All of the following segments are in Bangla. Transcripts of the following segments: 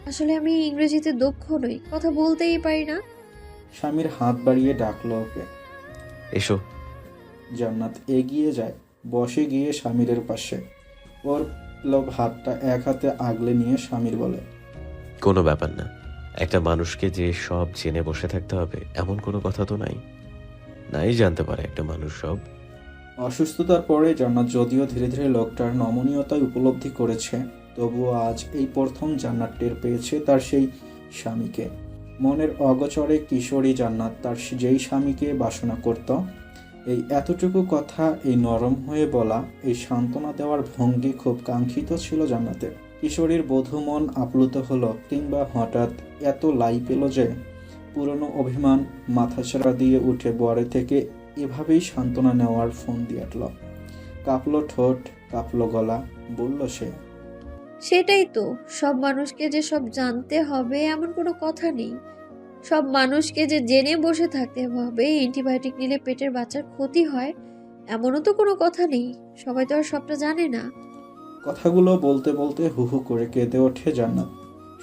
আসলে আমি ইংরেজিতে দক্ষ নই, কথা বলতেই পারি না। স্বামীর হাত বাড়িয়ে ডাকলো ওকে। এসো। জান্নাত এগিয়ে যায়, বসে গিয়ে স্বামীরের পাশে। ওর হাতটা এক হাতে আগলে নিয়ে স্বামীর বলে, কোনো ব্যাপার না। একটা মানুষকে যে সব জেনে বসে থাকতে হবে এমন কোনো কথা তো নাই। নাই জানতে পারে একটা মানুষ সব। অসুস্থতার পরে জান্নাত যদিও ধীরে ধীরে লোকটার নমনীয়তায় উপলব্ধি করেছে, তবুও আজ এই প্রথম জান্নাত টের পেয়েছে তার সেই স্বামীকে। মনের অগোচরে কিশোরী জান্নাত তার যেই স্বামীকে বাসনা করত, এই এতটুকু কথা, এই নরম হয়ে বলা, এই সান্ত্বনা দেওয়ার ভঙ্গি খুব কাঙ্ক্ষিত ছিল জান্নাতের। কিশোরীর বধূ মন আপ্লুত হলো, কিংবা হঠাৎ এত লাই পেল যে পুরনো অভিমান মাথাচাড়া দিয়ে উঠে বরে থেকে এভাবেই সান্ত্বনা নেওয়ার ফোন দিয়ে উঠল। কাঁপলো ঠোঁট, কাঁপলো গলা, বলল সে, সেটাই তো, সব মানুষকে যে সব জানতে হবে এমন কোনো কথা নেই। সব মানুষকে যে জেনে বসে থাকতে হবে অ্যান্টিবায়োটিক নিলে পেটের বাচ্চার ক্ষতি হয় এমনও তো কোনো কথা নেই। সবাই তো আর সবটা জানে না। কথাগুলো বলতে বলতে হু হু করে কেঁদে ওঠে জান্নাত।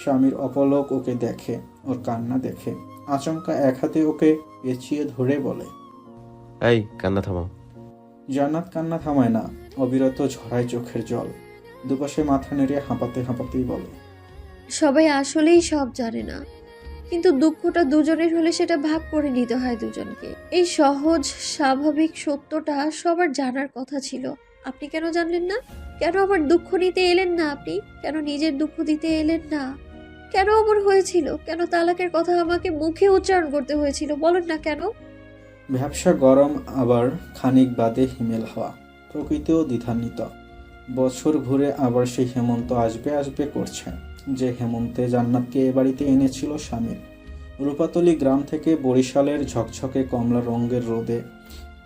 স্বামীর অপলক ওকে দেখে, ওর কান্না দেখে, আচমকা এক হাতে ওকে পেঁচিয়ে ধরে বলে। এই কান্না থামাও। জান্নাত কান্না থামায় না, অবিরত ঝরায় চোখের জল। দুপাশে মাথা নেড়ে হাঁপাতে হাঁপাতেই বলে, সবাই আসলেই সব জানে না, কিন্তু দুঃখটা দুজনের হলে সেটা ভাগ করে নিতে হয় দুজনকে। এই সহজ স্বাভাবিক সত্যটা সবার জানার কথা ছিল। আপনি কেন জানলেন না? কেন আমার দুঃখ নিতে এলেন না আপনি? কেন নিজের দুঃখ দিতে এলেন না? কেন অমর হয়েছিল? কেন তালাকের কথা আমাকে মুখে উচ্চারণ করতে হয়েছিল? বলেন না কেন? ভ্যাপসা গরম, আবার খানিক বাদে হিমেল হাওয়া। প্রকৃতিও দ্বিধান্বিত। বছর ঘুরে আবার সেই হেমন্ত আসবে আসবে করছে, যে হেমন্তে জান্নাতকে এ বাড়িতে এনেছিল স্বামীর। রূপাতলি গ্রাম থেকে বরিশালের ঝকঝকে কমলা রঙের রোদে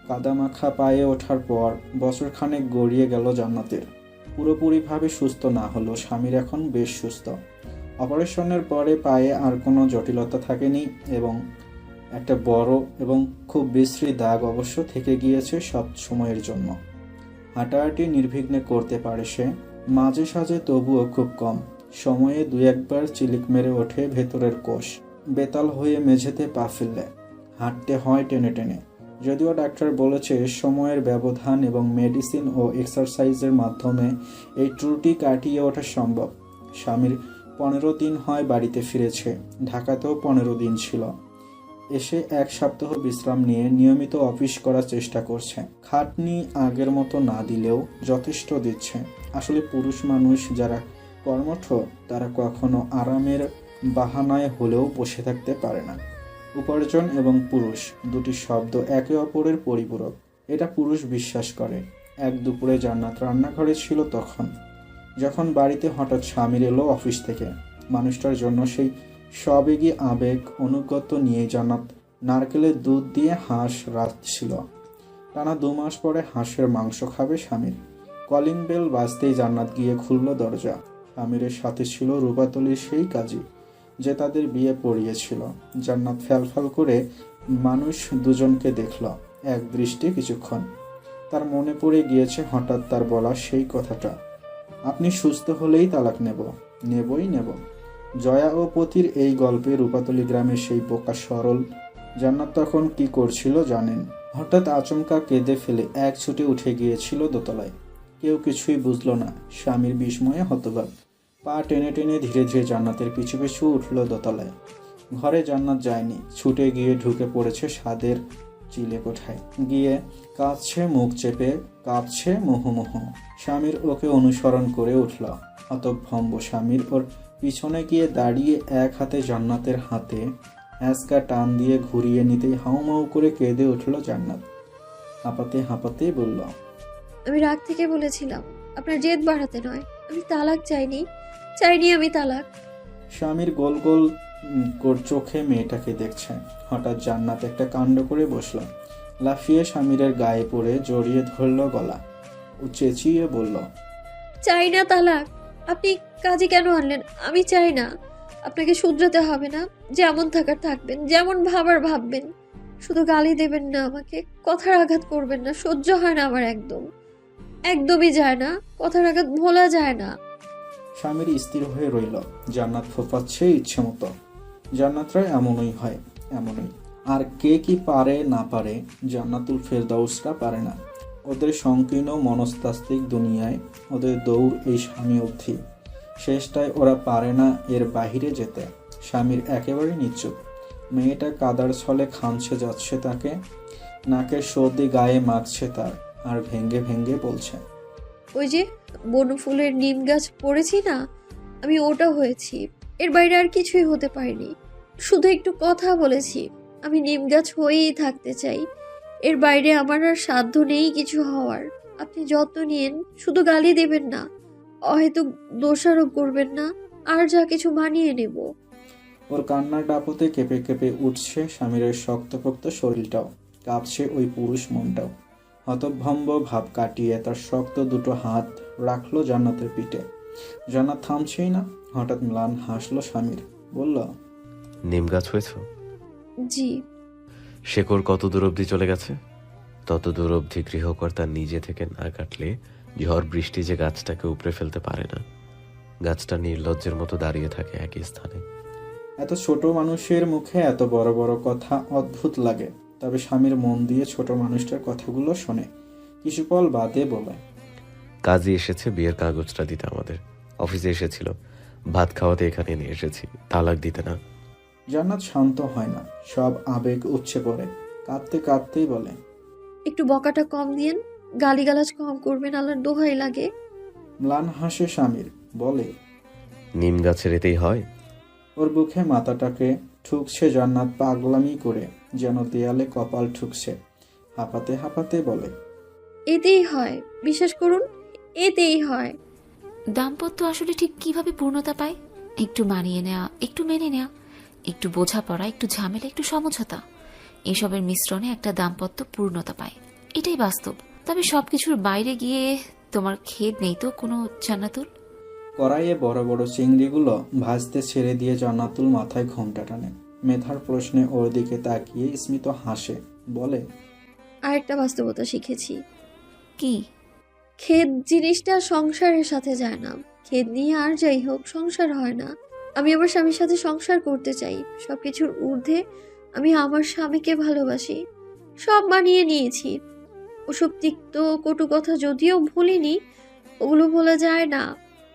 কাদামাখা পায়ে ওঠার পর বছরখানেক গড়িয়ে গেল জান্নাতের। পুরোপুরিভাবে সুস্থ না হলেও স্বামীর এখন বেশ সুস্থ। অপারেশনের পরে পায়ে আর কোনো জটিলতা থাকেনি, এবং একটা বড় এবং খুব বিশ্রী দাগ অবশ্য থেকে গিয়েছে সব সময়ের জন্য। হাঁটাহাঁটি নির্বিঘ্নে করতে পারে সে, মাঝে সাঝে, তবুও খুব কম সময়ে দুই একবার চিলিক মেরে ওঠে ভেতরের কোষ। বেতাল হয়ে মেঝেতে পা ফেললে হাঁটতে হয় টেনে টেনে। যদিও ডাক্তার বলেছে সময়ের ব্যবধান এবং মেডিসিন ও এক্সারসাইজের মাধ্যমে এই ত্রুটি কাটিয়ে ওঠা সম্ভব। স্বামীর 15 দিন হয় বাড়িতে ফিরেছে, ঢাকাতেও 15 দিন ছিল। এসে এক সপ্তাহ বিশ্রাম নিয়ে নিয়মিত অফিস করার চেষ্টা করছে। খাটনি আগের মতো না দিলেও যথেষ্ট দিচ্ছে। আসলে পুরুষ মানুষ যারা কর্মঠ, তারা কখনো আরামের বাহানায় হলেও বসে থাকতে পারে না। উপার্জন এবং পুরুষ দুটি শব্দ একে অপরের পরিপূরক, এটা পুরুষ বিশ্বাস করে। এক দুপুরে জান্নাত রান্নাঘরে ছিল তখন, যখন বাড়িতে হঠাৎ স্বামীর এলো অফিস থেকে। মানুষটার জন্য সেই সবেগী আবেগ অনুগত নিয়ে জান্নাত নারকেলের দুধ দিয়ে হাঁস রাঁধছিল। টানা 2 মাস পরে হাঁসের মাংস খাবে স্বামীর। কলিং বেল বাজতেই জান্নাত গিয়ে খুলল দরজা। স্বামীরের সাথে ছিল রূপাতলির সেই কাজী, যে তাদের বিয়ে পড়িয়েছিল। জান্নাত ফ্যালফ্যাল করে মানুষ দুজনকে দেখল এক দৃষ্টি কিছুক্ষণ। তার মনে পড়ে গিয়েছে হঠাৎ তার বলা সেই কথাটা, আপনি সুস্থ হলেই তালাক নেব, নেবই নেব। জয়া ও পতির এই গল্পে রূপাতলি গ্রামের সেই বোকা সরল জান্নাত তখন কি করছিল জানেন? হঠাৎ আচমকা কেঁদে ফেলে এক ছুটে উঠে গিয়েছিল দোতলায়। কেউ কিছুই বুঝল না, স্বামীর বিস্ময়ে হতবাক। পা টেনে টেনে ধীরে ধীরে জান্নাতের পিছু পিছু উঠল দোতলায়। ঘরে জান্নাত যায়নি, ছুটে গিয়ে ঢুকে পড়েছে স্বাদের চিলে কোঠায়। গিয়ে কাঁদছে, মুখ চেপে কাঁপছে মুহুমুহু। স্বামীর ওকে অনুসরণ করে উঠল। হতভম্ব স্বামীর ওর পিছনে গিয়ে দাঁড়িয়ে এক হাতে জান্নাতের হাতে হ্যাঁচকা টান দিয়ে ঘুরিয়ে নিতেই হাউমাউ করে কেঁদে উঠল জান্নাত। হাঁপাতে হাঁপাতে বলল, আমি রাগ থেকে বলেছিলাম, আপনার জেদ বাড়াতে নয়। আমি তালাক চাইনি, চাইনি আমি তালাক। স্বামীর গোল গোল চোখে মেয়েটাকে দেখছে। হঠাৎ জান্নাত একটা কাণ্ড করে বসল। লাফিয়ে স্বামীরের গায়ে পড়ে জড়িয়ে ধরল গলা। ও চেঁচিয়ে বলল, চাই না তালাক। আপনি কাজে কেন আনলেন? আমি চাই না। আপনাকে শুধরাতে হবে না, যেমন থাকার থাকবেন, যেমন ভাবার ভাববেন। শুধু গালি দেবেন না আমাকে, কথার আঘাত করবেন না। সহ্য হয় না আমার, একদম একদমই যায় না। কথার আঘাত ভোলা যায় না। স্বামীর স্থির হয়ে রইল। জান্নাত ফোঁপাচ্ছে ইচ্ছে মতো। জান্নাতরা এমনই হয়, এমনই। আর কে কি পারে না পারে, জান্নাতুল ফেরদাউসরা পারে না। ওদের সংকীর্ণ মনস্তাত্ত্বিক দুনিয়ায় ওদের দৌড় এই স্বামী অবধি। শেষটায় ওরা পারে না এর বাহিরে যেতে। স্বামীর একেবারে নিচুপ। মেয়েটা কাদার ছলে খামছে যাচ্ছে তাকে, নাকের সর্দি গায়ে মাখছে তার, আর ভেঙ্গে ভেঙ্গে বলছে, ওই যে বনফুলের নিম গাছ পড়েছি না, আমি ওটা হয়েছি। এর বাইরে আর কিছুই হতে পারিনি। শুধু একটু কথা বলেছি, আমি নিম গাছ হয়েই থাকতে চাই। এর বাইরে আমার আর সাধ্য নেই কিছু হওয়ার। আপনি যত্ন নিয়েন, শুধু গালি দেবেন না, হয়তো দোষারোপ করবেন না, আর যা কিছু মানিয়ে নেব। ওর কান্নার ডাপতে কেঁপে কেঁপে উঠছে স্বামীর শক্তপোক্ত শরীরটাও, কাঁপছে ওই পুরুষ মনটাও। হতভম্ব ভাব কাটিয়ে তার শক্ত দুটো হাত রাখলো জান্নাতের পিঠে। জান্নাত থামছেই না। হঠাৎ ম্লান হাসলো স্বামীর, বলল, নিম গাছ হয়েছ? জি। শেকড় কত দূর অবধি চলে গেছে? তত দূর অবধি গৃহকর্তা নিজে থেকে না কাটলে ঝড় বৃষ্টি যে গাছটাকে উপড়ে ফেলতে পারে না। গাছটা নির্লজ্জের মতো দাঁড়িয়ে থাকে একই স্থানে। এত ছোট মানুষের মুখে এত বড় বড় কথা অদ্ভুত লাগে। তবে স্বামীর মন দিয়ে ছোট মানুষটার কথাগুলো শোনে। কিছুপল বাদে বলে, কাজী এসেছে বিয়ের কাগজটা দিতে আমাদের। অফিসে এসেছিল, ভাত খাওয়াতে এখানে নিয়ে এসেছি, তালাক দিতে না। জান্নাত শান্ত হয় না, সব আবেগ উপচে পড়ে। কাঁদতে কাঁদতেই বলে, একটু বকাটা কম দিয়েন, গালিগালাজ কম করবেন, আল্লাহর দোহাই লাগে। ম্লান হাসে স্বামীর, বলে, নিম গাছের এতেই হয়? ওর বুকে মাথাটাকে ঠুকছে জান্নাত পাগলামি করে, যেন দেয়ালে কপাল ঠুকছে। হাঁপাতে হাঁপাতে বলে, এতেই হয়, বিশ্বাস করুন, এতেই হয়। দাম্পত্য আসলে ঠিক কিভাবে পূর্ণতা পায়? একটু মানিয়ে নেওয়া, একটু মেনে নেওয়া, একটু বোঝাপড়া, একটু ঝামেলা, একটু সমঝোতা, এসবের মিশ্রণে একটা দাম্পত্য পূর্ণতা পায়। এটাই বাস্তব। তবে সবকিছুর বাইরে গিয়ে তোমার খেদ নেই তো কোনো, জান্নাতুল? কড়াইয়ে বড় বড় চিংড়িগুলো ভাজতে ছেড়ে দিয়ে জান্নাতুল মাথায় ঘোমটা টানে। মেধার প্রশ্নে ওর দিকে তাকিয়ে স্মিত হাসে, বলে, আরেকটা বাস্তবতা শিখেছি। কি? খেদ জিনিসটা সংসারের সাথে যায় না। খেদ নিয়ে আর যাই হোক, সংসার হয় না। আমি আমার স্বামীর সাথে সংসার করতে চাই। সবকিছুর ঊর্ধ্বে আমি আমার স্বামীকে ভালোবাসি। সব মানিয়ে নিয়েছি। ওসব তিক্ত কটু কথা যদিও ভুলিনি, ওগুলো ভোলা যায় না।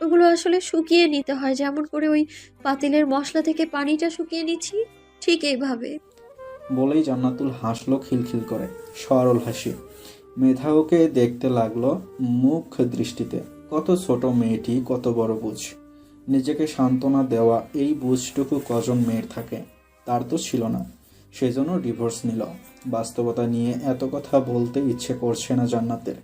ওগুলো আসলে শুকিয়ে নিতে হয়, যেমন করে ওই পাতিলের মশলা থেকে পানিটা শুকিয়ে নিচ্ছি, ঠিক এইভাবে। বলেই জান্নাতুল হাসলো খিলখিল করে, সরল হাসি। মেধা ওকে দেখতে লাগলো মুখ দৃষ্টিতে। কত ছোট মেয়েটি, কত বড় বুঝ। নিজেকে সান্ত্বনা দেওয়া এই বুঝটুকু কজন মেয়ের থাকে? তার তো ছিল না, সেজন্য ডিভোর্স নিল। বাস্তবতা নিয়ে এত কথা বলতে ইচ্ছে করছে না জান্নাতের।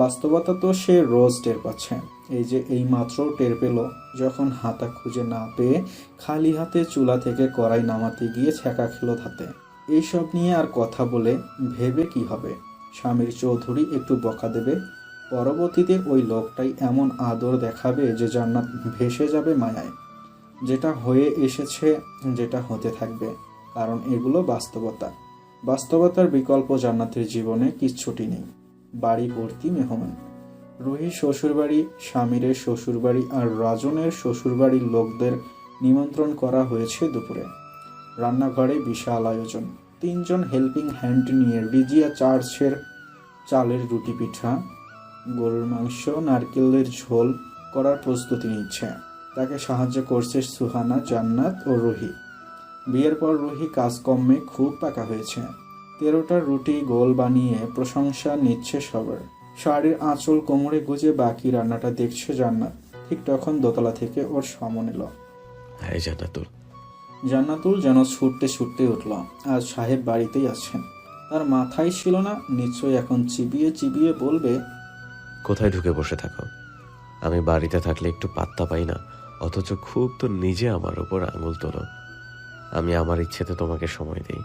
বাস্তবতা তো সে রোজ টের পাচ্ছে। এই যে এই মাত্র টের পেল, যখন হাতা খুঁজে না পেয়ে খালি হাতে চুলা থেকে কড়াই নামাতে গিয়ে ছ্যাঁকা খেল হাতে। এইসব নিয়ে আর কথা বলে ভেবে কি হবে? স্বামীর চৌধুরী একটু বকা দেবে, পরবর্তীতে ওই লোকটাই এমন আদর দেখাবে যে জান্নাত ভেসে যাবে মায়ায়। যেটা হয়ে এসেছে, যেটা হতে থাকবে, কারণ এগুলো বাস্তবতা। বাস্তবতার বিকল্প জান্নাতের জীবনে কিচ্ছুটি নেই। বাড়ি ভর্তি মেহমান। রুহি শ্বশুরবাড়ি, স্বামীরের শ্বশুরবাড়ি আর রাজনের শ্বশুরবাড়ির লোকদের নিমন্ত্রণ করা হয়েছে দুপুরে। রান্নাঘরে বিশাল আয়োজন। 3 জন হেল্পিং হ্যান্ড নিয়ে রিজিয়া চার্চের চালের রুটি পিঠা, গরুর মাংস, নারকেলের ঝোল করার প্রস্তুতি নিচ্ছে। তাকে সাহায্য করছে সুহানা, জান্নাত ও রুহি। বিয়ের পর রুহি কাজকর্মে খুব পাকা হয়েছে। 13টা রুটি গোল বানিয়ে প্রশংসা নিচ্ছে সবার। শাড়ির আঁচল কোমরে গুজে বাকি রান্নাটা দেখছে জান্নাত। ঠিক তখন দোতলা থেকে ওর সমন এলো। হ্যাঁ জান্নাতুল। জান্নাতুল যেন ছুটতে ছুটতে উঠল। আজ সাহেব বাড়িতেই আছেন। তার মাথায় ছিল না, নিশ্চয়ই এখন চিবিয়ে চিবিয়ে বলবে, কোথায় ঢুকে বসে থাকো? আমি বাড়িতে থাকলে একটু পাত্তা পাই না, অথচ খুব তো নিজে আমার উপর আঙুল তোলো। আমি আমার ইচ্ছেতে তোমাকে সময় দিই।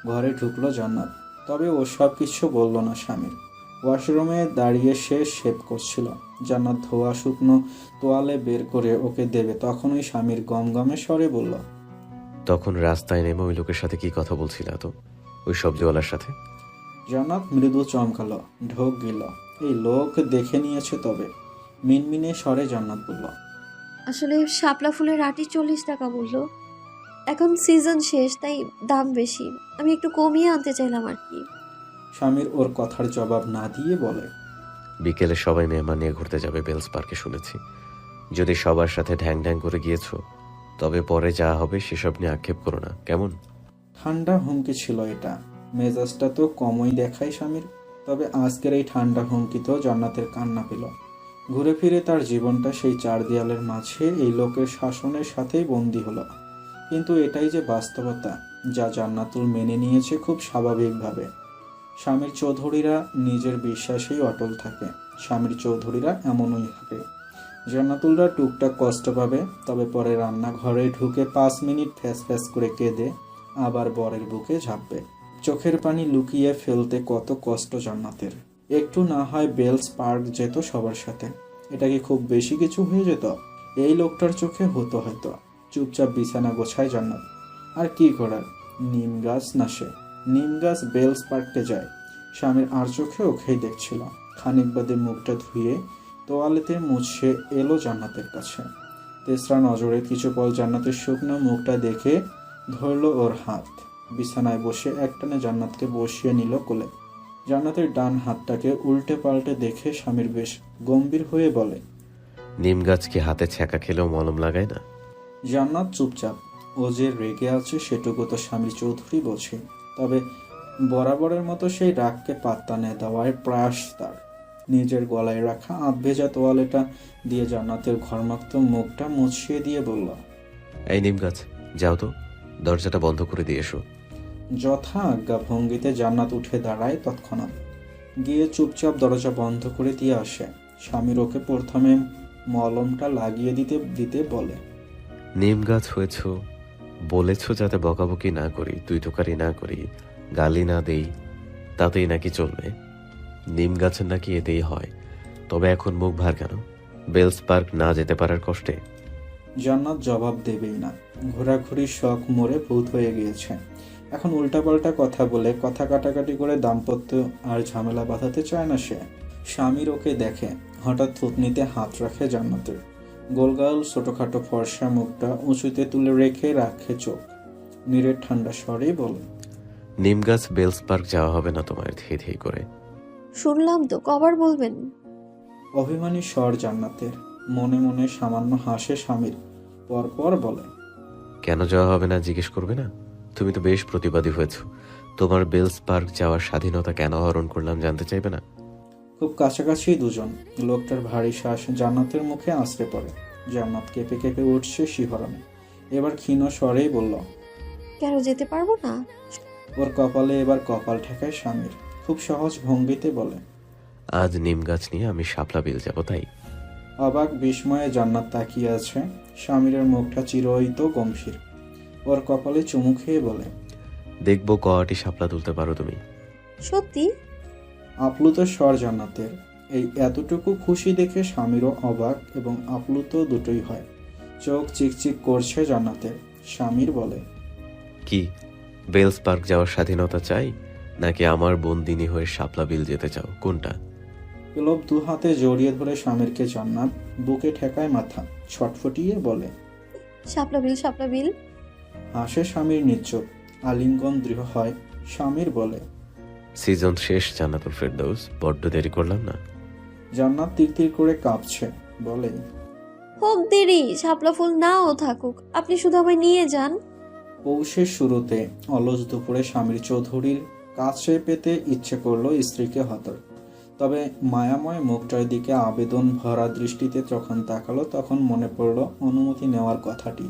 ঘরে ঢুকলো জান্নাত। তবে ও সব কিছু বলল না স্বামীর। ওয়াশরুমে দাঁড়িয়ে সে শেভ করছিল। জান্নাত ধোয়া শুকনো তোয়ালে বের করে ওকে দেবে, তখনই স্বামীর গমগমে স্বরে বলল, তখন রাস্তায় নেমে ওই লোকের সাথে কি কথা বলছিল তো? ওই সবজিওয়ালার সাথে? জান্নাত মৃদু চমকালো, ঢোক গেল। এই লোক দেখে নিয়েছে তবে। মিনমিনে স্বরে জান্নাত বলল, আসলে শাপলা ফুলের আটি 40 টাকা বললো। এখন সিজন শেষ, তাই দাম বেশি। আমি একটু কমিয়ে আনতে চাইলাম আর কি। স্বামীর ওর কথার জবাব না দিয়ে বলে, বিকেলে সবাই মেহমান নিয়ে ঘুরতে যাবে বেলস পার্কে শুনেছি। যদি সবার সাথে ঢ্যাং ঢ্যাং করে গিয়েছো, তবে পরে যা হবে সেসব নিয়ে আক্ষেপ করো না, কেমন? ঠান্ডা হুমকি ছিল এটা। মেজাজটা তো কমই দেখায় স্বামীর, তবে আজকের এই ঠান্ডা হুমকিতেও জান্নাতের কান্না পেল। ঘুরে ফিরে তার জীবনটা সেই চার দেয়ালের মাঝে এই লোকের শাসনের সাথেই বন্দী হলো। কিন্তু এটাই যে বাস্তবতা, যা জান্নাতুল মেনে নিয়েছে খুব স্বাভাবিকভাবে। স্বামীর চৌধুরীরা নিজের বিশ্বাসেই অটল থাকে। স্বামীর চৌধুরীরা এমনই হবে। জান্নাতুলরা টুকটাক কষ্ট পাবে, তবে পরে রান্নাঘরে ঢুকে 5 মিনিট ফ্যাস ফ্যাস করে কেঁদে আবার বরের বুকে ঝাঁপবে। চোখের পানি লুকিয়ে ফেলতে কত কষ্ট জান্নাতের। একটু না হয় বেলস পার্ক যেত সবার সাথে, এটা কি খুব বেশি কিছু হয়ে যেত? এই লোকটার চোখে হতো হয়তো। চুপচাপ বিছানা গোছায় জান্নাত। আর কি করার, নিম গাছ না সে। নিম গাছ বেলস পার্কে যায়। স্বামীর আর চোখে ওকেই দেখছিল। খানিক বাদে মুখটা ধুয়ে তোয়ালেতে মুছে এলো জান্নাতের কাছে। তেসরা নজরে কিছু পল জান্নাতের শুকনো মুখটা দেখে ধরল ওর হাত। বিছানায় বসে একটানে জান্নাতকে বসিয়ে নিল কোলে। জান্নাতের ডান হাতটাকে উল্টে পাল্টে দেখে স্বামীর বেশ গম্ভীর হয়ে বলে, নিম গাছ কি হাতে ছ্যাঁকা খেলেও মলম লাগায় না? জান্নাত চুপচাপ। ও যে রেগে আছে সেটুকু তো স্বামীর চৌধুরী বোঝে, তবে বরাবরের মতো সেই রাগকে পাত্তা না দেওয়ার প্রয়াস তার। নিজের গলায় রাখা আধভেজা তোয়ালেটা দিয়ে জান্নাতের ঘর্মাক্ত মুখটা মুছিয়ে দিয়ে বলল, এই নিম গাছ, যাও তো, দরজাটা বন্ধ করে দিয়ে এসো। যথা আজ্ঞা ভঙ্গিতে জান্নাত উঠে দাঁড়ায় তৎক্ষণাৎ। গিয়ে চুপচাপ দরজা বন্ধ করে দিয়ে আসে। স্বামীর ওকে প্রথমে মলমটা লাগিয়ে দিতে দিতে বলে, নিম গাছ হয়েছ, বলেছ যাতে বকাবকি না করি, তুই তোকারি না করি, গালি না দেই, তাতেই নাকি চলবে? নিম গাছের নাকি এতেই হয়। তবে এখন মুখ ভার কেন? বেলস পার্ক না যেতে পারার কষ্টে? জান্নাত জবাব দেবেই না। ঘোরাঘুরির শখ মরে ভূত হয়ে গিয়েছে। এখন উল্টাপাল্টা কথা বলে কথা কাটাকাটি করে দাম্পত্য আর ঝামেলা বাঁধাতে চায় না সে। স্বামীর ওকে দেখে হঠাৎ থুতনিতে হাত রাখে জান্নাতের। গোলগাল ছোটখাটো ফর্সা মুখটা উঁচুতে তুলে রেখে রাখে চোখ। নীরের ঠান্ডা স্বরেই বলে, নিম গাছ, বেলস পার্ক যাওয়া হবে না তোমার, ধেই ধেই করে। শুনলাম তো, কবার বলবেন? অভিমানী স্বর জান্নাতের। মনে মনে সামান্য হাসে স্বামীর। পরপর বলে, কেন যাওয়া হবে না জিজ্ঞেস করবে না? তুমি তো বেশ প্রতিবাদী হয়েছ। তোমার বেলস পার্ক যাওয়ার স্বাধীনতা কেন হরণ করলাম জানতে চাইবে না? খুব কাছাকাছি দুজন। লোকটার ভারী শ্বাস জান্নাতের মুখে আঁচড়ে পড়ে। জান্নাত কেঁপে কেঁপে উঠছে শিহরণে। এবার ক্ষীণ স্বরেই বলল, কেন যেতে পারবো না? ওর কপালে এবার কপাল ঠেকায় স্বামীর। খুব সহজ ভঙ্গিতে বলে, আজ নিম গাছ নিয়ে আমি শাপলা বিল যাব, তাই। অবাক বিস্ময়ে জান্নাত তাকিয়ে আছে। স্বামীরের মুখটা চিরইত গম্ভীর। ওর কপালে চুমু খেয়ে বলে, দেখবো কটি শাপলা তুলতে পারো তুমি। সত্যি? আপ্লুত স্বর জান্নাতের। এই এতটুকু খুশি দেখে স্বামীরও অবাক এবং আপ্লুত দুটোই হয়। চোখ চিকচিক করছে জান্নাতের। স্বামীর বলে, কি, বেলস পার্ক যাওয়ার স্বাধীনতা চাই, নাকি আমার বন্দিনী হয়ে শাপলা বিল যেতে চাও, কোনটা? পেলব দু হাতে জড়িয়ে ধরে স্বামীরকে জান্নাত বুকে ঠেকায় মাথা। ছটফটিয়ে বলে, শাপলা বিল, শাপলা বিল। হাসে স্বামীর নিশ্চুপ। আলিঙ্গন দৃঢ় হয়। স্বামীর বলে, সিজন শেষ জান্নাতুল ফেরদৌস, বড্ড দেরি করলাম না? জান্নাত তিরতির করে কাঁপছে। বলে, হোক দেরি, শাপলা ফুল নাও থাকুক, আপনি শুধু আমায় নিয়ে যান। পৌষের শুরুতে অলস দুপুরে স্বামীর চৌধুরীর কাছে পেতে ইচ্ছে করলো স্ত্রীকে হতর। তবে মায়াময় মুখটার দিকে আবেদন ভরা দৃষ্টিতে যখন তাকালো, তখন মনে পড়ল অনুমতি নেওয়ার কথাটি।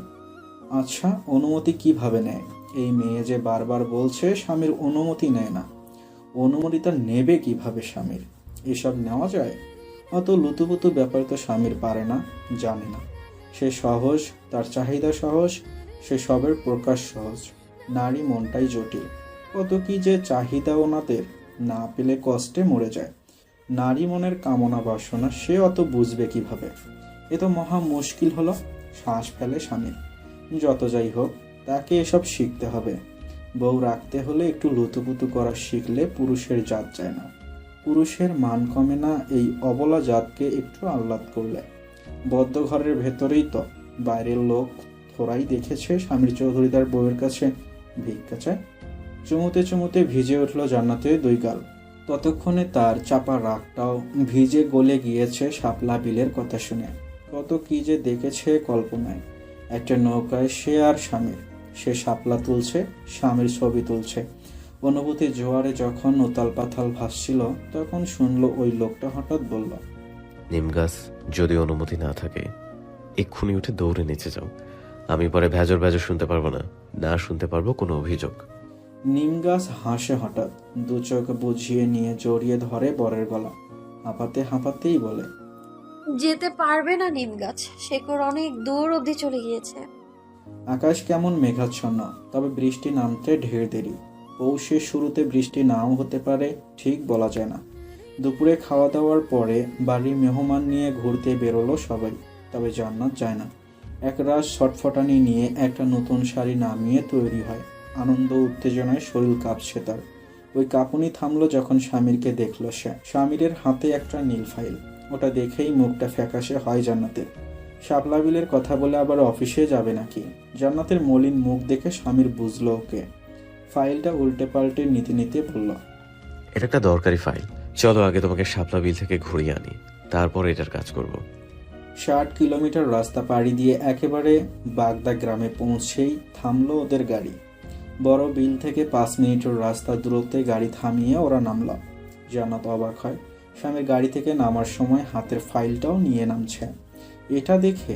আচ্ছা, অনুমতি কিভাবে নেয়? এই মেয়ে যে বারবার বলছে স্বামীর অনুমতি নেয় না। অনুমতিটা নেবে কিভাবে স্বামীর? এসব নেওয়া যায়? অত লুতুপুতু ব্যাপার তো স্বামীর পারে না, জানে না। সে সহজ, তার চাহিদা সহজ, সে সবের প্রকাশ সহজ। নারী মনটাই জটিল। কত কি যে চাহিদা ওনাদের, না পেলে কষ্টে মরে যায়। নারী মনের কামনা বাসনা সে অত বুঝবে কিভাবে? এ তো মহা মুশকিল হলো। শ্বাস ফেলে স্বামীর। যত যাই হোক, তাকে এসব শিখতে হবে। বউ রাখতে হলে একটু লুতুপুতু করা শিখলে পুরুষের জাত যায় না। পুরুষের মান কমে না এই অবলা জাতকে একটু আহ্লাদ করলে। বদ্ধ ঘরের ভেতরেই তো, বাইরের লোক থোড়াই দেখেছে স্বামীর চৌধুরী তার বউয়ের কাছে ভিক্ষা চায়। চুমুতে চুমুতে ভিজে উঠল জান্নাতের দুই গাল। ততক্ষণে তার চাপা রাগটাও ভিজে গলে গিয়েছে শাপলা বিলের কথা শুনে। কত কি যে দেখেছে কল্পনায়। একটা নৌকায় সে আর স্বামীর, সে শাপলা তুলছে, স্বামীর ছবি তুলছে। অনুভূতি জোয়ারে যখন উতাল পাতাল ভাসছিল, তখন শুনলো ওই লোকটা হঠাৎ বলল, নিম গাছ যদি অনুমতি না থাকে এক্ষুনি উঠে দৌড়ে নিচে যাও। আমি পরে ভেজর ভেজর শুনতে পারবো না, না শুনতে পারবো কোনো অভিযোগ। নিমগাছ হাসে হঠাৎ, দু চোখ বুঝিয়ে নিয়ে জড়িয়ে ধরে বরের গলা। হাঁপাতে হাঁপাতেই বলে, যেতে পারবে না নিম গাছ, শেকড় অনেক দূর অবধি চলে গিয়েছে। আকাশ কেমন মেঘাচ্ছন্ন, তবে বৃষ্টি নামতে ঢের দেরি। পৌষের শুরুতে বৃষ্টি নাও হতে পারে, ঠিক বলা যায় না। দুপুরে খাওয়া দাওয়ার পরে বাড়ির মেহমান নিয়ে ঘুরতে বেরোলো সবাই, তবে জান্নাত যায় না। এক রাত ছটফটানি নিয়ে একটা নতুন শাড়ি নামিয়ে তৈরি হয়। আনন্দ উত্তেজনায় শরীর কাঁপছে তার। ওই কাঁপুনি থামলো যখন স্বামীরকে দেখলো সে। স্বামীরের হাতে একটা নীল ফাইল, ওটা দেখেই মুখটা ফ্যাকাশে হয় জান্নাতের। শাপলা বিলের কথা বলে আবার অফিসে যাবে নাকি? জান্নাতের মলিন মুখ দেখে স্বামীর বুঝলো ওকে। ফাইলটা উল্টে পাল্টে নিতে নিতে বলল, এটা একটা দরকারি ফাইল, চলো আগে তোমাকে শাপলা বিল থেকে ঘুরিয়ে আনি, তারপর এটার কাজ করব। 60 কিলোমিটার রাস্তা পাড়ি দিয়ে একেবারে বাগদা গ্রামে পৌঁছেই থামলো ওদের গাড়ি। বড় বিল থেকে 5 মিনিটের রাস্তা দূরত্বে গাড়ি থামিয়ে ওরা নামল। জান্নাত অবাক হয়, স্বামীর গাড়ি থেকে নামার সময় হাতের ফাইলটাও নিয়ে নামছে। এটা দেখে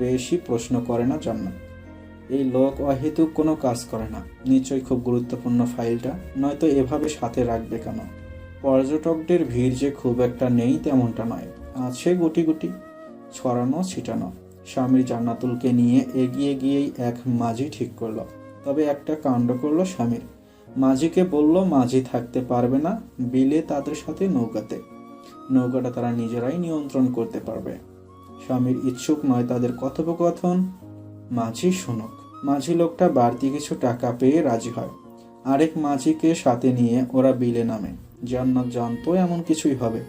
বেশি প্রশ্ন করে না জান্নাত। এই লোক অহেতুক কোনো কাজ করে না, নিশ্চয়ই খুব গুরুত্বপূর্ণ ফাইলটা, নয়তো এভাবে সাথে রাখবে কেন? পর্যটকদের ভিড় যে খুব একটা নেই তেমনটা নয়, আছে গুটি গুটি, ছড়ানো ছিটানো। স্বামীর জান্নাতুলকে নিয়ে এগিয়ে গিয়েই এক মাঝি ঠিক করলো। তবে একটা কাণ্ড করলো স্বামীর। মাঝিকে বলল মাঝি থাকতে পারবে না বিলে তাদের সাথে নৌকাতে, নৌকাটা তারা নিজেরাই নিয়ন্ত্রণ করতে পারবে। স্বামীর ইচ্ছুক নয় তাদের কথোপকথন। মাঝি শুনুক। মাঝি লোকটা বাড়তি কিছু টাকা পেয়ে রাজি হয়। আরেক মাঝিকে সাথে নিয়ে ওরা বিলে নামে। জান্নাত জানতো এমন কিছুই হবে,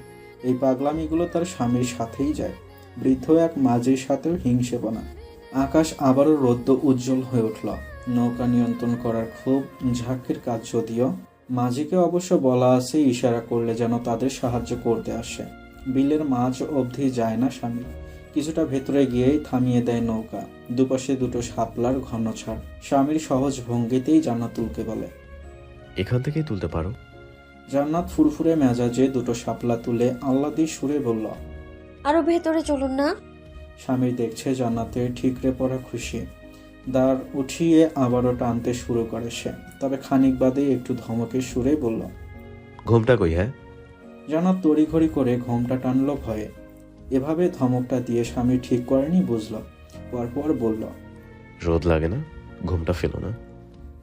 এই পাগলামিগুলো তার স্বামীর সাথেই যায়। বৃদ্ধ এক মাঝির সাথেও হিংসেপনা। আকাশ আবারও রৌদ্র উজ্জ্বল হয়ে উঠল। নৌকা নিয়ন্ত্রণ করার খুব ঝাঁকের কাজ, যদিও মাঝিকে অবশ্য বলা আছে ইশারা করলে যেন তাদের সাহায্য করতে আসে। বিলের মাঝ অবধি যায় না স্বামী, কিছুটা ভেতরে গিয়েই থামিয়ে দেয় নৌকা। দুপাশে দুটো শাপলার ঘন ছাড়। স্বামীর সহজ ভঙ্গিতেই জান্নাতুলকে বলে, এখান থেকেই তুলতে পারো। জান্নাত ফুরফুরে মেজাজে দুটো শাপলা তুলে আহ্লাদি সুরে বলল, আরো ভেতরে চলুন না। স্বামী দেখছে জান্নাতের ঠিকরে পড়া খুশি। দাঁড় উঠিয়ে আবারও টানতে শুরু করে সে, তবে খানিক বাদে একটু ধমকের সুরে বলল, ঘুমটা কই? হ্যাঁ, জান্নাত তড়িঘড়ি করে ঘোমটা টানলো ভয়ে। এভাবে ধমকটা দিয়ে স্বামী ঠিক করেনি বুঝল। পরপর বলল, রোদ লাগে না, ঘুমটা ফেলো না।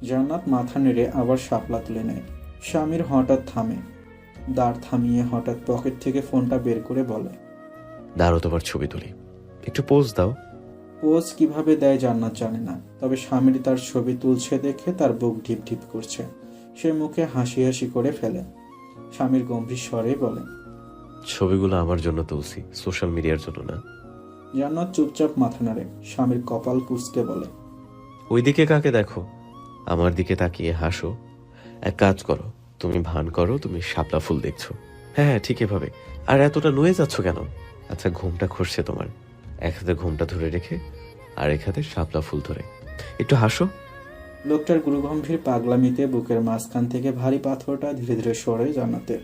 জান্নাত মাথা নেড়ে আবার শাপলা তুলে নেয়। স্বামীর হঠাৎ থামে। দাঁড় থামিয়ে হঠাৎ পকেট থেকে ফোনটা বের করে বলে, দাঁড়ো তোমার ছবি তুলি, একটু পোজ দাও। পোজ কিভাবে দেয় জান্নাত জানে না, তবে স্বামীর তার ছবি তুলছে দেখে তার বুক ঢিপ ঢিপ করছে। সে মুখে হাসি হাসি করে ফেলে। স্বামীর গম্ভীর স্বরে বলে, ছবিগুলো আমার জন্য তুলছি, সোশ্যাল মিডিয়ার জন্য না। জান্নাত চুপচাপ মাথা নাড়ে। স্বামীর কপাল কুঁচকে বলে, ওইদিকে কাকে দেখো? আমার দিকে তাকিয়ে হাসো। এক কাজ করো, তুমি ভান করো তুমি শাপলা ফুল দেখছো। হ্যাঁ হ্যাঁ, ঠিক এভাবে। আর এতটা নুয়ে যাচ্ছ কেন? আচ্ছা, ঘুমটা খসছে তোমার, এক হাতে ঘুমটা ধরে রেখে আর এক হাতে শাপলা ফুল ধরে একটু হাসো। লোকটার গুরুগম্ভীর পাগলামিতে বুকের মাঝখান থেকে ভারী পাথরটা ধীরে ধীরে সরে জান্নাতের।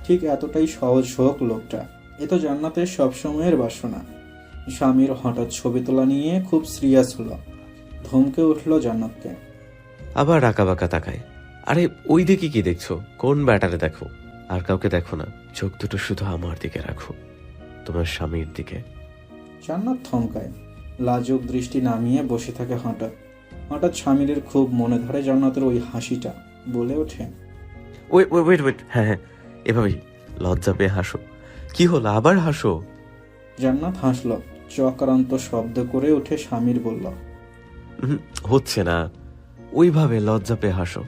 ঠিক এতটাই সহজ হোক লোকটা, এ তো জান্নাতের সবসময়ের বাসনা। স্বামীর হঠাৎ ছবি তোলা নিয়ে খুব সিরিয়াস হলো। ধমকে উঠলো জান্নাতকে। আবার রাকা বাঁকা তাকায়। আরে ওই দিকে কি দেখছো? কোন ব্যাটারে দেখো? আর কাউকে দেখো না, চোখ দুটো শুধু আমার দিকে রাখো, তোমার স্বামীর দিকে। জান্নাত থমকায়, লাজুক দৃষ্টি নামিয়ে বসে থাকে। হঠাৎ হঠাৎ স্বামীর খুব মনে ধরে জান্নাতের ওই হাসিটা। বলে ওঠে, ওয়েট ওয়েট ওয়েট, হ্যাঁ হ্যাঁ, এভাবেই লজ্জা পেয়ে হাসো। কি হলো, আবার হাসো। জান্নাত হাসলো। চক্রান্ত শব্দ করে উঠে স্বামীর বলল, হচ্ছে না, ওইভাবে লজ্জা পেয়ে হাসো।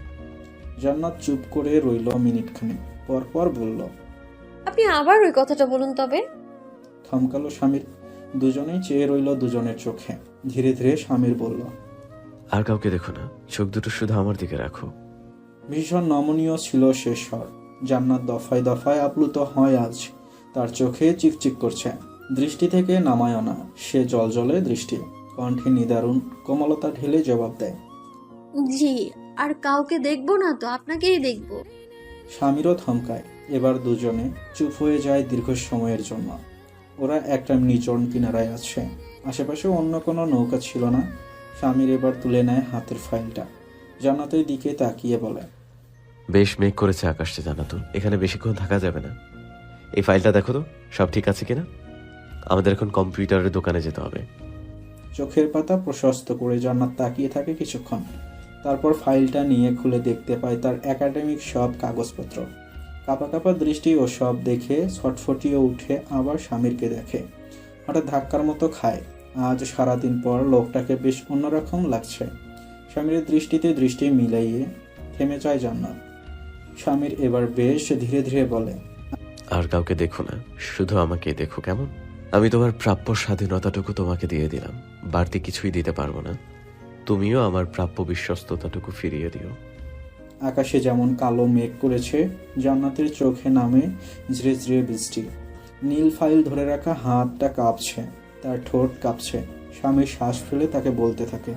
জান্নাত চুপ করে রইল মিনিটখানেক, পরপর বলল, আপনি আবার ওই কথাটা বলুন তবে। থমকালো স্বামীর। দুজনেই চেয়ে রইল দুজনের চোখে। ধীরে ধীরে স্বামীর বলল, আর কাউকে দেখো না, চোখ দুটো শুধু আমার দিকে রাখো। ভীষণ নমনীয় ছিল সে স্বর। জান্নাত দফায় দফায় আপ্লুত হয় আজ। তার চোখে চিকচিক করছে, দৃষ্টি থেকে নামায় না সে জলজলে দৃষ্টি। কণ্ঠে নিদারুণ কোমলতা ঢেলে জবাব দেয়, জি, আর কাউকে দেখবো না তো, আপনাকেই দেখবো। স্বামীরও থমকায়। এবার দুজনে চুপ হয়ে যায় দীর্ঘ সময়ের জন্য। ওরা একটা নির্জন কিনারায় আছে, আশেপাশে অন্য কোনো নৌকা ছিল না। স্বামীর এবার তুলে নেয় হাতের ফাইলটা, জান্নাতের দিকে তাকিয়ে বলে, বেশ মেঘ করেছে আকাশে জানাতুল, এখানে বেশিক্ষণ থাকা যাবে না। এই ফাইলটা দেখো তো, সব ঠিক আছে কিনা। আমাদের এখন কম্পিউটারের দোকানে যেতে হবে। চোখের পাতা প্রশস্ত করে জান্নাত তাকিয়ে থাকে কিছুক্ষণ। তারপর ফাইলটা নিয়ে খুলে দেখতে পায় তার একাডেমিক সব কাগজপত্র। কাপা কাপা দৃষ্টি ও সব দেখে ছটফটিয়ে উঠে আবার স্বামীরকে দেখে। হঠাৎ ধাক্কার মতো খায়। আজ সারাদিন পর লোকটাকে বেশ অন্যরকম লাগছে। স্বামীর দৃষ্টিতে দৃষ্টি মিলাইয়ে থেমে যায় জান্নাত। স্বামীর এবার বেশ ধীরে ধীরে বলে, আর কাউকে দেখো না, শুধু আমাকে দেখো কেমন। আমি তোমার প্রাপ্য স্বাধীনতাটুকু তোমাকে দিয়ে দিলাম, বাড়তি কিছুই দিতে পারবো না। তুমিও আমার প্রাপ্য বিশ্বস্ততাটুকু ফিরিয়ে দিও। আকাশে যেমন কালো মেঘ করেছে, জান্নাতের চোখে নামে ঝিরে ঝিরে বৃষ্টি। নীল ফাইল ধরে রাখা হাতটা কাঁপছে, তার ঠোঁট কাঁপছে। স্বামী শ্বাস ফেলে তাকে বলতে থাকে,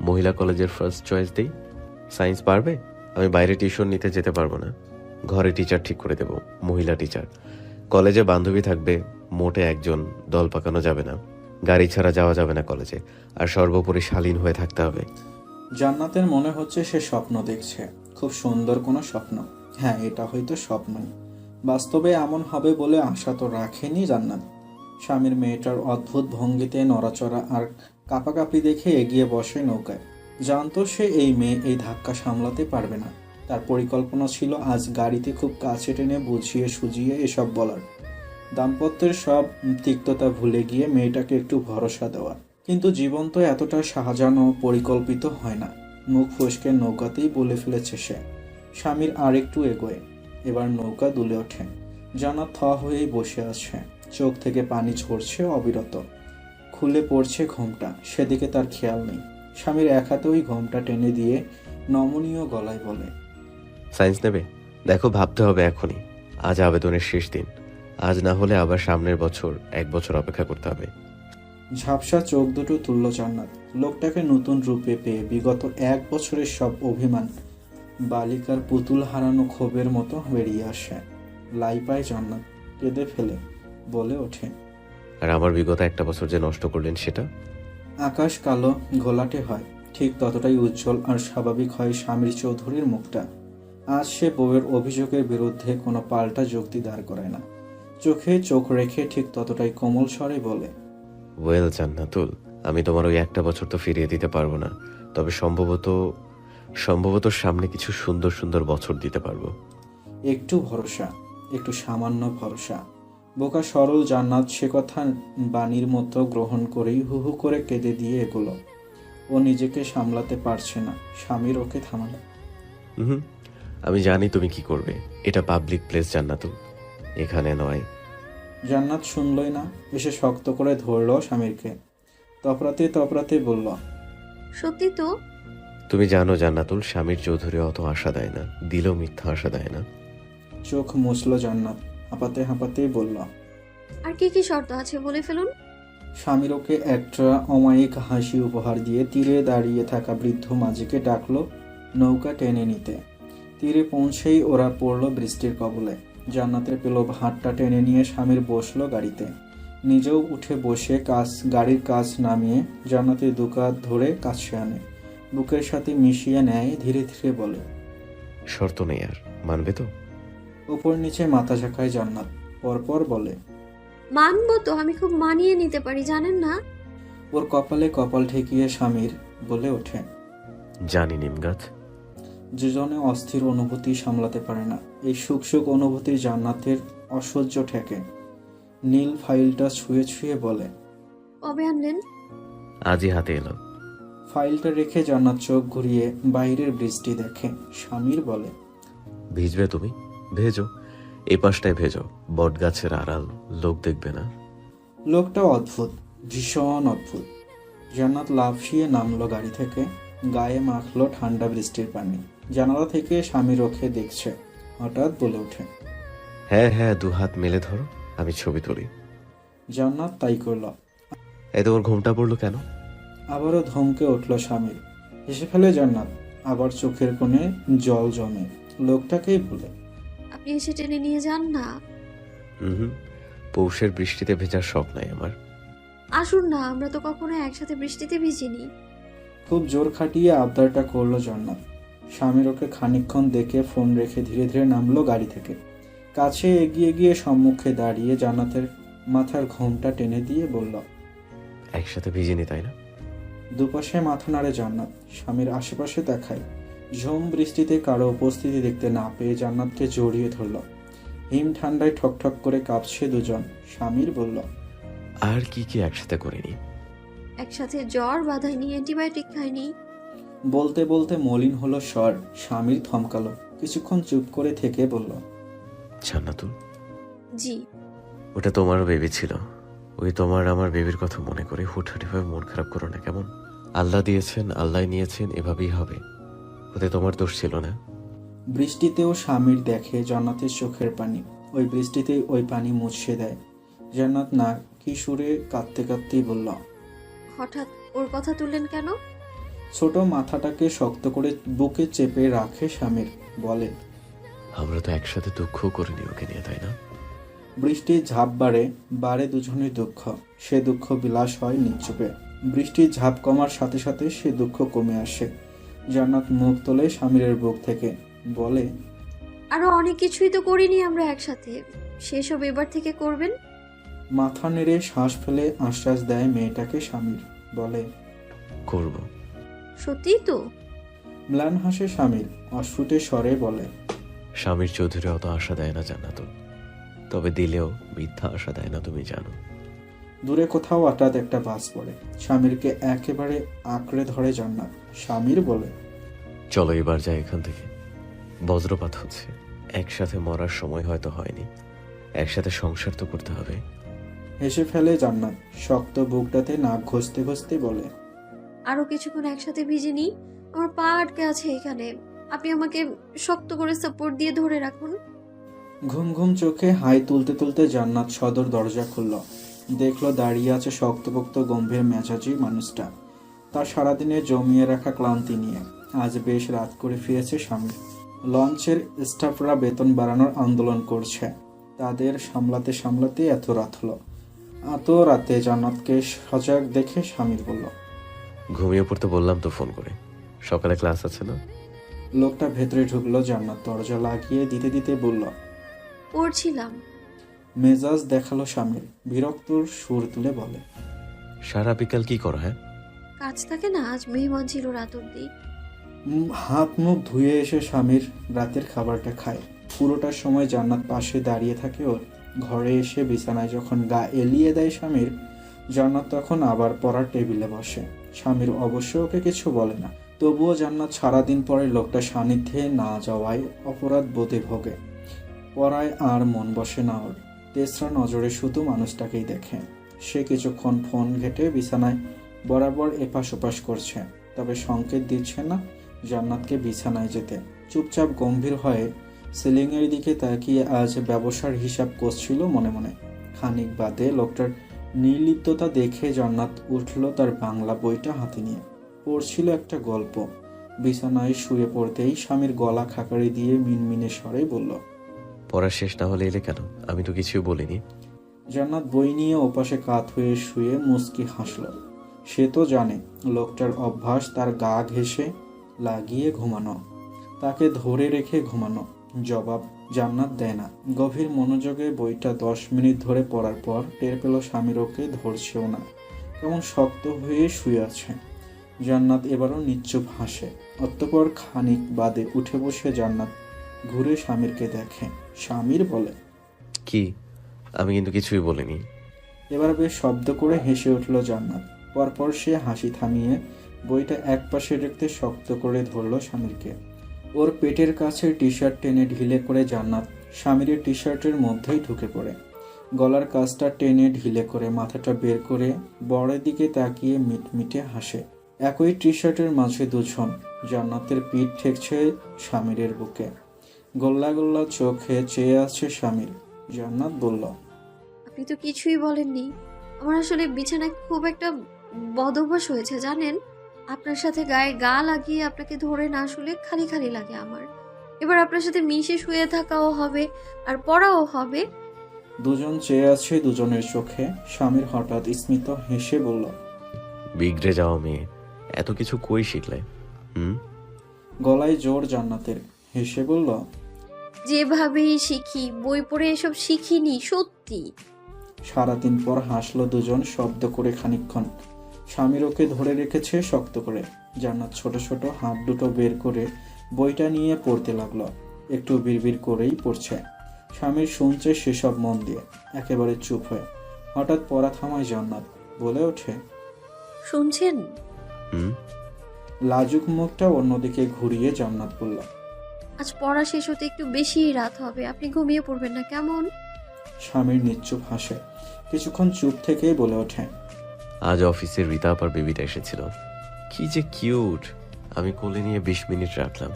মহিলা কলেজের ফার্স্ট চয়েস দিই। সায়েন্স পারবে? আমি বাইরে টিউশন নিতে যেতে পারবো না, ঘরে টিচার ঠিক করে দেব, মহিলা টিচার। কলেজে বান্ধবী থাকবে, মোটে একজন, দল পাকানো যাবে না, গাড়ি ছাড়া যাওয়া যাবে না কলেজে, আর সর্বোপরি শালীন হয়ে থাকতে হবে। জান্নাতের মনে হচ্ছে সে স্বপ্ন দেখছে, খুব সুন্দর কোনো স্বপ্ন। হ্যাঁ, এটা হয়তো স্বপ্নই, বাস্তবে এমন হবে বলে আশা তো রাখেনি জান্নাত। স্বামীর মেয়েটার অদ্ভুত ভঙ্গিতে নড়াচড়া আর কাঁপাকাঁপি দেখে এগিয়ে বসে নৌকায়। জানতো সে এই মেয়ে এই ধাক্কা সামলাতে পারবে না। তার পরিকল্পনা ছিল আজ গাড়িতে খুব কাছে টেনে বুঝিয়ে সুঝিয়ে এসব বলার, দাম্পত্যের সব তিক্ততা ভুলে গিয়ে মেয়েটাকে একটু ভরসা দেওয়া। কিন্তু জীবন তো এতটা সাজানো পরিকল্পিত হয় না। মুখ ফসকে নৌকাতেই বলে ফেলেছে সে। স্বামীর আর একটু এগোয়, এবার নৌকা দুলে ওঠে। জান্নাত থ হয়েই বসে আছে, চোখ থেকে পানি ঝরছে অবিরত। খুলে পড়ছে ঘোমটা, সেদিকে তার খেয়াল নেই। স্বামীর এক হাতে ওই ঘোমটা টেনে দিয়ে নমনীয় গলায় বলে, সায়েন্স নেবে? দেখো, ভাবতে হবে এখনই। আজ আবেদনের শেষ দিন, আজ না হলে আবার সামনের বছর 1 বছর অপেক্ষা করতে হবে। ঝাপসা চোখ দুটো তুলল জান্নাত। লোকটাকে নতুন রূপে পেয়ে বিগত 1 বছরের সব অভিমান বালিকার পুতুল হারানো ক্ষোভের মতো বেরিয়ে আসে। লাই পায় জান্নাত, কেঁদে ফেলে বলে ওঠে, আর আমার বিগত 1 বছর যে নষ্ট করলেন সেটা। আকাশ কালো ঘোলাটে হয়, ঠিক ততটাই উজ্জ্বল আর স্বাভাবিক হয় স্বামীর চৌধুরীর মুখটা। আজ সে বউয়ের অভিযোগের বিরুদ্ধে কোনো পাল্টা যুক্তি দাঁড় করায় না, চোখে চোখ রেখে ঠিক ততটাই কোমল স্বরে বলে, ওয়েল জান্নাতুল, আমি তোমার ওই 1 বছর তো ফিরিয়ে দিতে পারবো না, তবে সম্ভবত সামনে কিছু সুন্দর সুন্দর বছর দিতে পারবো। একটু ভরসা, একটু সামান্য ভরসা। বোকা সরল জান্নাত সে কথা বাণীর মতো গ্রহণ করেই হু হু করে কেঁদে দিয়ে এগুলো। ও নিজেকে সামলাতে পারছে না, স্বামীর ওকে থামালো। হুম, আমি জানি তুমি কি করবে। এটা পাবলিক প্লেস জান্নাতুল, এখানে নয়। জান্নাত শুনলই না, এসে শক্ত করে ধরল স্বামীরকে। তপরাতে তপরাতে বলল, সত্যি তো? তুমি জানো জান্নাতুল, স্বামীর চৌধুরী অত আশা দেয় না, দিলেও মিথ্যা আশা দেয় না। চোখ মুছল জান্নাত, হাঁপাতে হাঁপাতেই বলল, আর কি কি শর্ত আছে বলে ফেলুন। স্বামীর ওকে একটা অমায়িক হাসি উপহার দিয়ে তীরে দাঁড়িয়ে থাকা বৃদ্ধ মাঝিকে ডাকলো নৌকা টেনে নিতে। তীরে পৌঁছেই ওরা পড়ল বৃষ্টির কবলে। জান্নাতের পেল হাতটা টেনে নিয়ে স্বামীর বসলো গাড়িতে, নিজেও উঠে বসে গাড়ির কাজ নামিয়ে জান্নাতের দুকাত ধরে কাছে আনে, বুকের সাথে মিশিয়ে নেয়, ধীরে ধীরে বলে, শর্ত নেই, আর মানবে তো? উপর নিচে মাথা ঝাঁকায় জান্নাত, পরপর বলে, মানবো তো, আমি খুব মানিয়ে নিতে পারি জানেন না। ওর কপালে কপাল ঠেকিয়ে স্বামীর বলে ওঠে, জানি নিমগাছ। দুজনে অস্থির অনুভূতি সামলাতে পারে না। এই সুখ সুখ অনুভূতি জান্নাতের অসহ্য ঠেকে। নীল ফাইলটা ছুঁয়ে ছুঁয়ে বলে, কবে আনলেন? আজই হাতে এলো। ফাইলটা রেখে জান্নাত চোখ ঘুরিয়ে বাইরের বৃষ্টি দেখে। স্বামীর বলে, ভিজবে তুমি? ভেজো, এই পাশটায় ভেজো, বট গাছের আড়াল, লোক দেখবে না। লোকটা অদ্ভুত, ভীষণ অদ্ভুত। জান্নাত লাফিয়ে নামলো গাড়ি থেকে, গায়ে মাখলো ঠান্ডা বৃষ্টির পানি। জানালা থেকে স্বামীর ওকে দেখছে, হঠাৎ বলে ওঠে, হ্যাঁ হ্যাঁ, দু হাত মেলে ধরো, আমি ছবি তুলি। জান্নাত তাই করল। এই তোমার ঘুমটা পড়লো কেন? আবারও ধমকে উঠল স্বামীর। হেসে ফেলে জান্নাত, আবার চোখের কোণে জল জমে। লোকটাকেই বলে, আপনি এসে টেনে নিয়ে যান না। হুম, পৌষের বৃষ্টিতে ভেজার শখ নাই আমার। আসুন না, আমরা তো কখনো একসাথে বৃষ্টিতে ভিজিনি। খুব জোর খাটিয়ে আবদারটা করলো জান্নাত। স্বামীর ওকে খানিকক্ষণ দেখে ফোন রেখে ধীরে ধীরে নামলো গাড়ি থেকে। কাছে এগিয়ে গিয়ে সম্মুখে দাঁড়িয়ে জান্নাতের মাথার ঘোমটা টেনে দিয়ে বলল, একসাথে ভিজিনি তাই না? দুপাশে মাথা নাড়ে জান্নাত, স্বামীর আশেপাশে দেখায়। ঝুম বৃষ্টিতে কারো উপস্থিতি দেখতে না পেয়ে জান্নাতকে জড়িয়ে ধরল। হিম ঠান্ডায় ঠকঠক করে কাঁপছে দুজন। স্বামীর বলল, আর কি কি একসাথে করিনি? একসাথে জ্বর বাঁধায়নি, অ্যান্টিবায়োটিক খাইনি। বলতে বলতে মলিন হলো স্বর। স্বামীর থমকালো, কিছুক্ষণ চুপ করে থেকে বলল, জান্নাতুল, জি। ওটা তোমারও বেবি ছিল। ওই তোমার আমার বেবির কথা মনে করে হুটহাটিভাবে মন খারাপ করো না কেমন? আল্লাহ দিয়েছেন, আল্লাহ নিয়েছেন, এভাবেই হবে। ওতে তোমার দোষ ছিল না। বৃষ্টিতেও স্বামীর দেখে জান্নাতের চোখের পানি। ওই বৃষ্টিতেই ওই পানি মুছে দেয়। জান্নাত না কি সুরে কাঁদতে কাঁদতেই বলল, হঠাৎ ওর কথা তুললেন কেন? ছোট মাথাটাকে শক্ত করে বুকে চেপে রাখে স্বামীর, বলে, আমরা তো একসাথে দুঃখ করিনি ওকে নিয়ে, তাই না? বৃষ্টির ঝাঁপ বাড়ে, বাড়ে দুজনের দুঃখ। সে দুঃখ বিলাস হয় নিশ্চুপে। বৃষ্টির ঝাঁপ কমার সাথে সাথে সে দুঃখ কমে আসে। জান্নাত মুখ তোলে স্বামীরের বুক থেকে, বলে, আরো অনেক কিছুই তো করিনি আমরা একসাথে, সেসব এবার থেকে করবেন। মাথা নেড়ে শ্বাস ফেলে আশ্বাস দেয় মেয়েটাকে স্বামীর, বলে, করব। সত্যিই তো? ম্লান হাসে স্বামীর, অস্ফুটে স্বরে বলে, স্বামীর চৌধুরী অত আশা দেয় না জান্নাতুল, তবে দিলেও মিথ্যা আশা দেয় না, তুমি জানো। দূরে কোথাও হঠাৎ একটা বাস পড়ে। স্বামীরকে একেবারে আঁকড়ে ধরে জান্নাত। স্বামীর বলে, চলো এবার যাই এখান থেকে। বজ্রপাত হচ্ছে, একসাথে মরার সময় হয়তো হয়নি, একসাথে সংসার তো করতে হবে। হেসে ফেলে জান্নাত, শক্ত বুকটাতে নাক ঘষতে ঘষতে বলে, আরো কিছুক্ষণ একসাথে ভিজিনি, আমার পা আটকে আছে এখানে। আপনি আমাকে শক্ত করে সাপোর্ট দিয়ে ধরে রাখুন। ঘুম ঘুম চোখে হাই তুলতে তুলতে জান্নাত সদর দরজা খুলল। দেখলো দাঁড়িয়ে আছে শক্তপোক্ত গম্ভীর মেজাজি মানুষটা। তার সারাদিনে জমিয়ে রাখা ক্লান্তি নিয়ে আজ বেশ রাত করে ফিরেছে স্বামী। লঞ্চের স্টাফরা বেতন বাড়ানোর আন্দোলন করছে। তাদের সামলাতে সামলাতে এত রাত হলো। এত রাতে জান্নাতকে সজাগ দেখে স্বামীর বলল, ঘুমিয়ে পড়তে বললাম তো ফোন করে, সকালে ক্লাস আছে না? লোকটা ভেতরে ঢুকলো। জান্নাত দরজা লাগিয়ে দিতে দিতে বলল, পড়ছিলাম। মেজাজ দেখালো স্বামীর, বিরক্তর সুর তুলে বলে, সারা বিকাল কি করো? হ্যাঁ, কাজ থাকে না, আজ মেহমান ছিল রাত অব্দি। হাত মুখ ধুয়ে এসে স্বামীর রাতের খাবারটা খায়। পুরোটা সময় জান্নাত পাশে দাঁড়িয়ে থাকে ওর। ঘরে এসে বিছানায় যখন গা এলিয়ে দেয় স্বামীর, জান্নাত তখন আবার পড়ার টেবিলে বসে। স্বামীর অবশ্য ওকে কিছু বলে না, তবুও জান্নাত সারাদিন পরে লোকটা সান্নিধ্যে না যাওয়ায় অপরাধ বোধে ভোগে। পড়ায় আর মন বসে না ওর। তেসরা নজরে শুধু মানুষটাকেই দেখে। সে কিছুক্ষণ ফোন ঘেটে বিছানায় বরাবর এপাশ ওপাশ করছে, তবে সংকেত দিচ্ছে না জান্নাতকে বিছানায় যেতে। চুপচাপ গম্ভীর হয়ে সিলিংয়ের দিকে তাকিয়ে আজ ব্যবসার হিসাব করছিল মনে মনে। খানিক বাদে লোকটার নির্লিপ্ততা দেখে জান্নাত উঠল তার বাংলা বইটা হাতে নিয়ে। পড়ছিল একটা গল্প। বিছানায় শুয়ে পড়তেই স্বামীর গলা খাকারি দিয়ে মিনমিনে স্বরে বলল, পড়া শেষ না হলে এলে কেন? আমি তো কিছুই বলিনি। জান্নাত বই নিয়ে ওপাশে কাত হয়ে শুয়ে মুচকি হাসল। সে তো জানে লোকটার অভ্যাস তার গা ঘেঁষে লাগিয়ে ঘুমানো, তাকে ধরে রেখে ঘুমানো। জবাব জান্নাত দেয় না। গভীর মনোযোগে বইটা 10 মিনিট ধরে পড়ার পর টের পেল স্বামীর ওকে ধরছেও না, কেমন শক্ত হয়ে শুয়ে আছে। জান্নাত এবারও নিশ্চুপ হাসে। অতঃপর খানিক বাদে উঠে বসে জান্নাত ঘুরে স্বামীরকে দেখে। স্বামীর বলে, কি? আমি কিন্তু কিছুই বলিনি। এবার বেশ শব্দ করে হেসে উঠল জান্নাত। পরপর সে হাসি থামিয়ে বইটা একপাশে রেখে শক্ত করে ধরল স্বামীরকে। ওর পেটের কাছে টি শার্ট টেনে ঢিলে করে জান্নাত স্বামীর টি শার্টের মধ্যেই ঢুকে পড়ে। গলার কাজটা টেনে ঢিলে করে মাথাটা বের করে বরের দিকে তাকিয়ে মিটমিটে হাসে। একই টি শার্টের মাঝে দুজন। জান্নাতের পিঠ ঠেকছে স্বামীরের বুকে। গোল্লা গোল্লা চোখে চেয়ে আছে স্বামীর। জান্নাত বলল, আপনি তো কিছুই বলেননি। আমার আসলে বিছানায় খুব একটা বদ অভ্যাস হয়েছে জানেন। আপনার সাথে গায়ে গা লাগিয়ে আপনাকে ধরে না শুলে খালি খালি লাগে আমার। এবার আপনার সাথে মিশে শুয়ে থাকাও হবে আর পড়াও হবে। দুজন চেয়ে আছে দুজনের চোখে। স্বামীর হঠাৎ স্মিত হেসে বলল, বিগড়ে যাওয়া মেয়ে, এত কিছু কই শিখলে? গলায় জোর জান্নাতের। হেসে বলল, যেভাবেই শিখি, বই পড়ে এসব শিখিনি, সত্যি। সারাদিন পর হাসলো দুজন শব্দ করে খানিকক্ষণ। স্বামীর ওকে ধরে রেখেছে শক্ত করে। জান্নাত ছোট ছোট হাত দুটো বের করে বইটা নিয়ে পড়তে লাগলো। একটু বিড়বিড় করেই পড়ছে। স্বামীর শুনছে সেসব মন দিয়ে, একেবারে চুপ হয়ে। হঠাৎ পড়া থামায় জান্নাত, বলে ওঠে, শুনছেন? লাজুক মুখটা অন্যদিকে ঘুরিয়ে জান্নাত বলল, আজ পড়া শেষ হতে একটু বেশি রাত হবে, আপনি ঘুমিয়ে পড়বেন না কেমন? স্বামীর নিশ্চুপ হাসে। কিছুক্ষণ চুপ থেকেই বলে ওঠে, আজ অফিসের রীতা আপার বেবিটা এসেছিল, কি যে কিউট। আমি কোলে নিয়ে 20 মিনিট রাখলাম।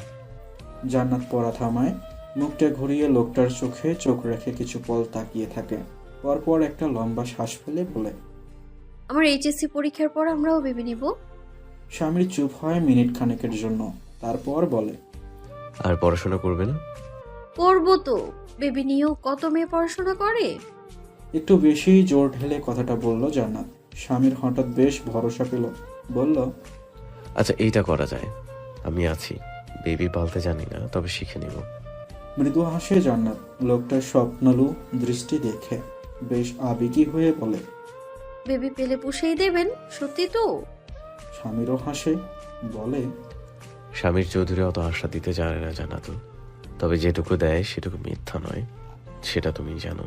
জান্নাত পড়া থামায়, মুখটা ঘুরিয়ে লোকটার চোখে চোখ রেখে কিছু পল তাকিয়ে থাকে। পরপর একটা লম্বা শ্বাস ফেলে বলে, আমার এইচএসসি পরীক্ষার পর আমরাও ভেবে নিব। স্বামীর চুপ হয় মিনিট খানেকের জন্য, তারপর বলে, আর পড়াশোনা করবে না? করবো তো, বেবি নিয়েও কত মেয়ে পড়াশোনা করে। একটু বেশি জোর ঢেলে কথাটা বলল জান্নাত। স্বামীর হঠাৎ বেশ ভরসা পেল, বলল, আচ্ছা, এইটা করা যায়, আমি আছি। বেবি পালতে জানি না, তবে শিখে নিব। মৃদু হাসে জান্নাত লোকটার স্বপ্নালু দৃষ্টি দেখে। বেশ আবেগী হয়ে বলে, বেবি পেলে পুষেই দেবেন, সত্যি তো? স্বামীরও হাসে, বলে, স্বামীর চৌধুরী অত আশা দিতে জানে না জানা তো, তবে যেটুকু দেয় সেটুকু মিথ্যা নয়, সেটা তুমি জানো।